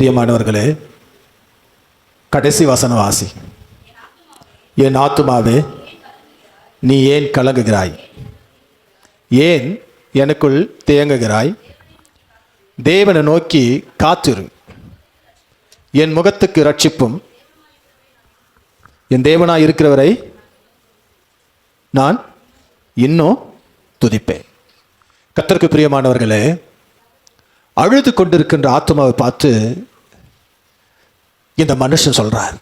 பிரியமானவர்களே, கடைசி வசனம் வாசி. என் ஆத்துமாவே நீ ஏன் கலங்குகிறாய்? ஏன் எனக்குள் தேங்குகிறாய்? தேவனை நோக்கி காத்திரு, என் முகத்துக்கு ரட்சிப்பும் என் தேவனாய் இருக்கிறவரை நான் இன்னும் துதிப்பேன். கர்த்தருக்கு பிரியமானவர்களே, அழுது கொண்டிருக்கின்ற ஆத்மாவை பார்த்து இந்த மனுஷன் சொல்றார்,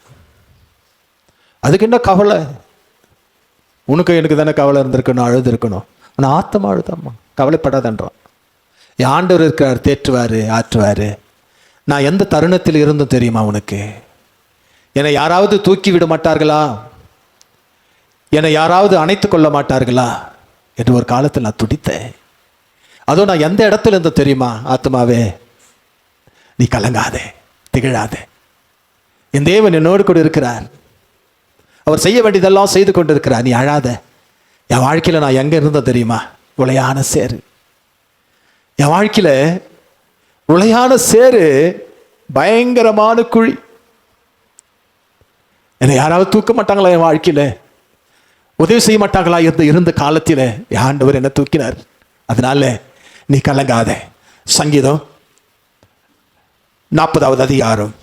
அதுக்கு என்ன கவலை? உனக்கு எனக்கு தானே கவலை இருந்திருக்கணும், அழுது இருக்கணும். ஆனால் ஆத்மா அழுதாம்மா, கவலைப்படாதன்றான். என் ஆண்டவர் இருக்கிறார், தேற்றுவார், ஆற்றுவார். நான் எந்த தருணத்தில் இருந்தும் தெரியுமா உனக்கு? என்னை யாராவது தூக்கி விட மாட்டார்களா? என்னை யாராவது அணைத்து கொள்ள மாட்டார்களா என்று ஒரு காலத்தில் நான் துடித்தேன். அதுவும் நான் எந்த இடத்துல இருந்து தெரியுமா? ஆத்மாவே நீ கலங்காதே, திகழாதே, என் தேவன் என்னோடு கூட இருக்கிறார், அவர் செய்ய வேண்டியதெல்லாம் செய்து கொண்டு இருக்கிறார், நீ அழாத. என் வாழ்க்கையில் நான் எங்கே இருந்தோம் தெரியுமா? உளையான சேரு. என் வாழ்க்கையில் உளையான சேரு, பயங்கரமான குழி. என்னை யாராவது தூக்க மாட்டாங்களா? என் வாழ்க்கையில் உதவி செய்ய மாட்டாங்களா? இருந்த காலத்தில் என் ஆண்டவர் என்னை தூக்கினார். அதனால நீ கலங்காத. சங்கீதம் 40வது அதிகாரம்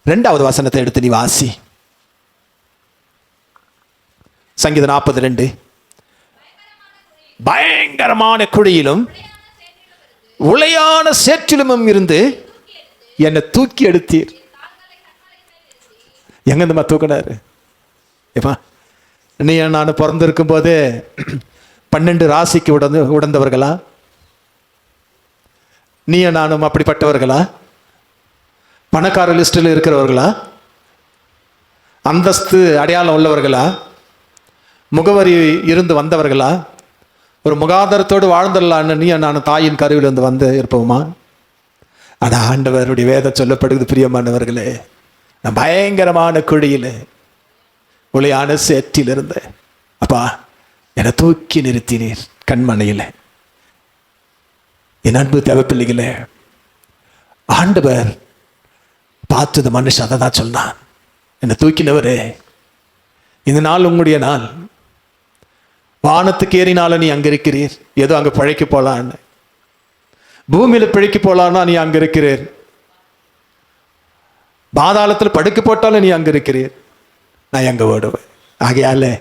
2வது வசனத்தை எடுத்து நீ வாசி. சங்கீதம் 42. பயங்கரமான குழியிலும் உளையான சேற்றிலும் இருந்து என்னை தூக்கி எடுத்தீர். எங்க இந்த தூக்கினாரு? ஏப்பா, நீ நான் பிறந்திருக்கும் போதே 12 ராசிக்கு உடந்தவர்களா? நீ நானும் அப்படிப்பட்டவர்களா? பணக்கார லிஸ்டில் இருக்கிறவர்களா? அந்தஸ்து அடையாளம் உள்ளவர்களா? முகவரி இருந்து வந்தவர்களா? ஒரு முகாதாரத்தோடு வாழ்ந்துடலான்னு நீ நான் தாயின் கருவிலிருந்து வந்து இருப்போமா? ஆனால் ஆண்டவருடைய வேதம் சொல்லப்படுகிறது, பிரியமானவர்களே, நான் பயங்கரமான குழியில் உளையான சேற்றில் இருந்தேன். அப்பா, என்னை தூக்கி நிறுத்தினீர் கண்மனையில். என் அன்பு தேவப்பிள்ளைகளே, ஆண்டவர் பார்த்தது மனுஷன் அதை தான் சொன்னான், என்னை தூக்கினவரே, இந்த நாள் உங்களுடைய நாள். வானத்துக்கு ஏறினாலும் நீ அங்கே இருக்கிறீர், ஏதோ அங்கே பிழைக்க போலான்னு. பூமியில் பிழைக்க போலான்னா நீ அங்கே இருக்கிறீர். பாதாளத்தில் படுக்க போட்டாலும் நீ அங்கே இருக்கிறீர், நான் எங்கே ஓடுவேன்? ஆகையால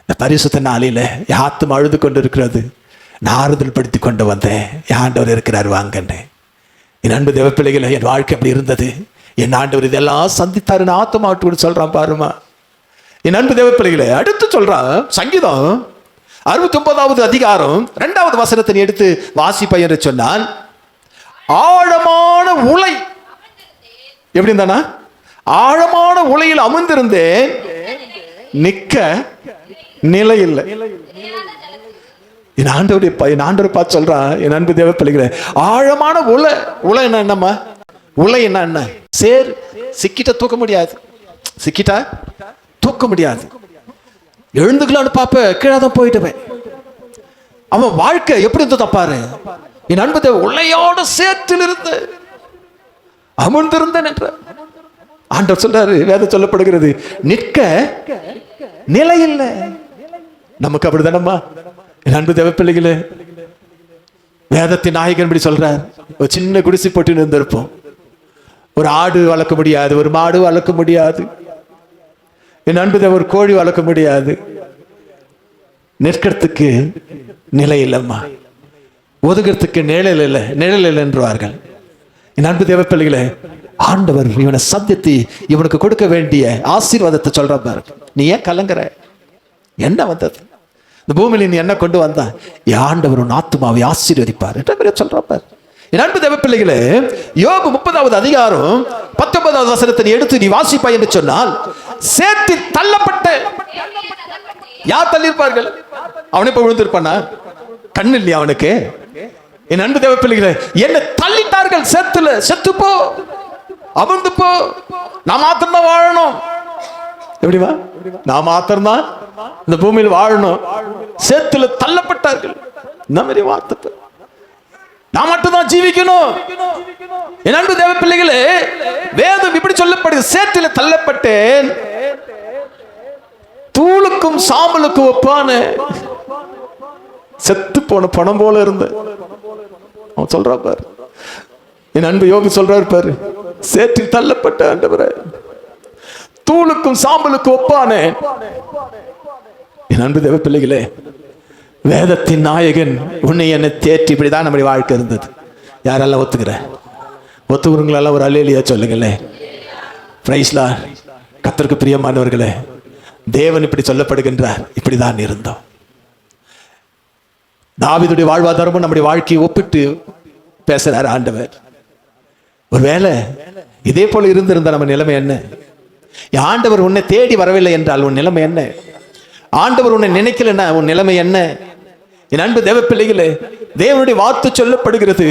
இந்த பரிசுத்த நாளில் என் ஆத்துமா அழுது கொண்டு இருக்கிறது, நான் ஆறுதல் படுத்தி கொண்டு வந்தேன். என் ஆண்டவர் இருக்கிறார், வாங்கன்னு. என் அன்பு தேவப்பிள்ளைகளை, என் வாழ்க்கை அப்படி இருந்தது. என் ஆண்டவர் இதெல்லாம் சந்தித்தாரு, நான் ஆத்துமா விட்டு கூட சொல்றான் பாருமா. என் அன்பு தேவப்பிள்ளைகளை அடுத்து சொல்றான், சங்கீதம் 69வது அதிகாரம் 2வது வசனத்தை எடுத்து வாசிப்பை என்று சொன்னால், ஆழமான உளை எப்படி இருந்தானா? ஆழமான உளையில் அமர்ந்திருந்தேன், நிக்க நிலை இல்லை. என் ஆண்டவர் பார்த்து சொல்றான், என் அன்பு தேவ பிள்ளைகளே, ஆழமான உலை. உலை என்னம்மா? உலை என்ன? சேர். சிக்கிட்ட தூக்க முடியாது, சிக்கிட்டா தூக்க முடியாது. எழுந்துக்கலான்னு பாப்ப, கீழே தான் போயிட்டுவேன். அவன் வாழ்க்கை எப்படி இருந்தது தப்பாரு? என் அன்பு தேவ உளையோட சேற்றில் இருந்து அமர்ந்திருந்தேன் என்ற ஆண்டவர் சொல்றாரு. வேதம் சொல்லப்படுகிறது, நிற்க நிலை இல்லை. நமக்கு அப்படிதானம்மா? என் அன்பு தேவ பிள்ளைகளே, வேதத்தின் நாயகன் இப்படி சொல்றார், ஒரு சின்ன குடிசை போட்டு இருந்திருப்போம். ஒரு ஆடு வளர்க்க முடியாது, ஒரு மாடு வளர்க்க முடியாது, என் அன்பு தேவ ஒரு கோழி வளர்க்க முடியாது. நிற்கிறதுக்கு நிலை இல்லைம்மா, ஒதுக்கிறதுக்கு நிழல் இல்லை, நிழல் இல்லை என்றுவார்கள். என் அன்பு தேவ பிள்ளைகளே, ஆண்டவர் இவனை சந்தித்து இவனுக்கு கொடுக்க வேண்டிய ஆசீர்வாதத்தை சொல்ற பாரு. நீ ஏன் கலங்குற? என்ன வந்தது இந்த பூமியில? நீ என்ன கொண்டு வந்தா? ஆண்டவர் உன் ஆத்துமாவை ஆசீர்வதிப்பார் என்று சொல்ற பாரு. என் அன்பு தேவ பிள்ளைகளே, யோபு 30வது அதிகாரம் 19வது வசனத்தை எடுத்து நீ வாசிப்பாய் என்று சொன்னால், சேத்தில் தள்ளப்பட்ட யார் தள்ளியிருப்பார்கள்? அவனை இப்ப விழுந்திருப்பானா? கண்ணு இல்லையா அவனுக்கு? என் அன்பு தேவ பிள்ளைகளே, என்னை தள்ளிட்டார்கள் சேத்துல. செத்து போ, அமர்ந்து போ, நான் மாத்திரம்தான் வாழணும். எப்படிவா? நான் மாத்திரம்தான் இந்த பூமியில் வாழணும். சேத்துல தள்ளப்பட்டார்கள். இந்த மாதிரி வார்த்தை, நான் மட்டும்தான் ஜீவிக்கணும். என் அன்பு தேவ பிள்ளைகளே, சேற்றில் தள்ளப்பட்டேன், தூளுக்கும் சாம்பலுக்கும் ஒப்பான செத்து போன பணம் போல இருந்த. அவன் சொல்றா பாரு, என் அன்பு யோபு சொல்றாரு பாரு, சேற்றில் தள்ளப்பட்ட ஆண்டவரே, தூளுக்கும் சாம்பலுக்கும் ஒப்பான. என் அன்பு தேவ பிள்ளைகளே, வேதத்தின் நாயகன் உன்னை என்னை தேற்றி. இப்படிதான் நம்முடைய வாழ்க்கை இருந்தது. யாரெல்லாம் ஒத்துக்கிற? ஒத்துக்கிறவங்களெல்லாம் ஒரு அல்லேலியா சொல்லுங்களே. Praise Lord. கர்த்தருக்கு பிரியமானவர்களே, தேவன் இப்படி சொல்லப்படுகின்றார். இப்படிதான் இருந்தோம். தாவீதுடைய வாழ்வாதாரமும் நம்முடைய வாழ்க்கையை ஒப்பிட்டு பேசுறார் ஆண்டவர். ஒருவேளை இதே போல இருந்திருந்த நம்ம நிலைமை என்ன? ஆண்டவர் உன்னை தேடி வரவில்லை என்றால் உன் நிலைமை என்ன? ஆண்டவர் உன்னை நினைக்கலன்னா உன் நிலைமை என்ன? என் அன்பு தேவ பிள்ளைகளே, தேவனுடைய வார்த்தை சொல்லப்படுகிறது,